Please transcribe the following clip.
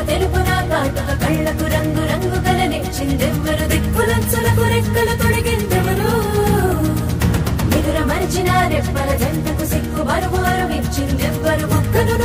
తెలుపున కాటుక కళ్ళకు రంగు రంగు కలనిచ్చిందెవ్వరు దిక్కులంచులకు రెక్కలు తొడిగిందెవరు నిదుర మరిచిన రెప్పల జంటకు సిక్కు బరువారం ఇచ్చిందెవ్వరు ఒక్కను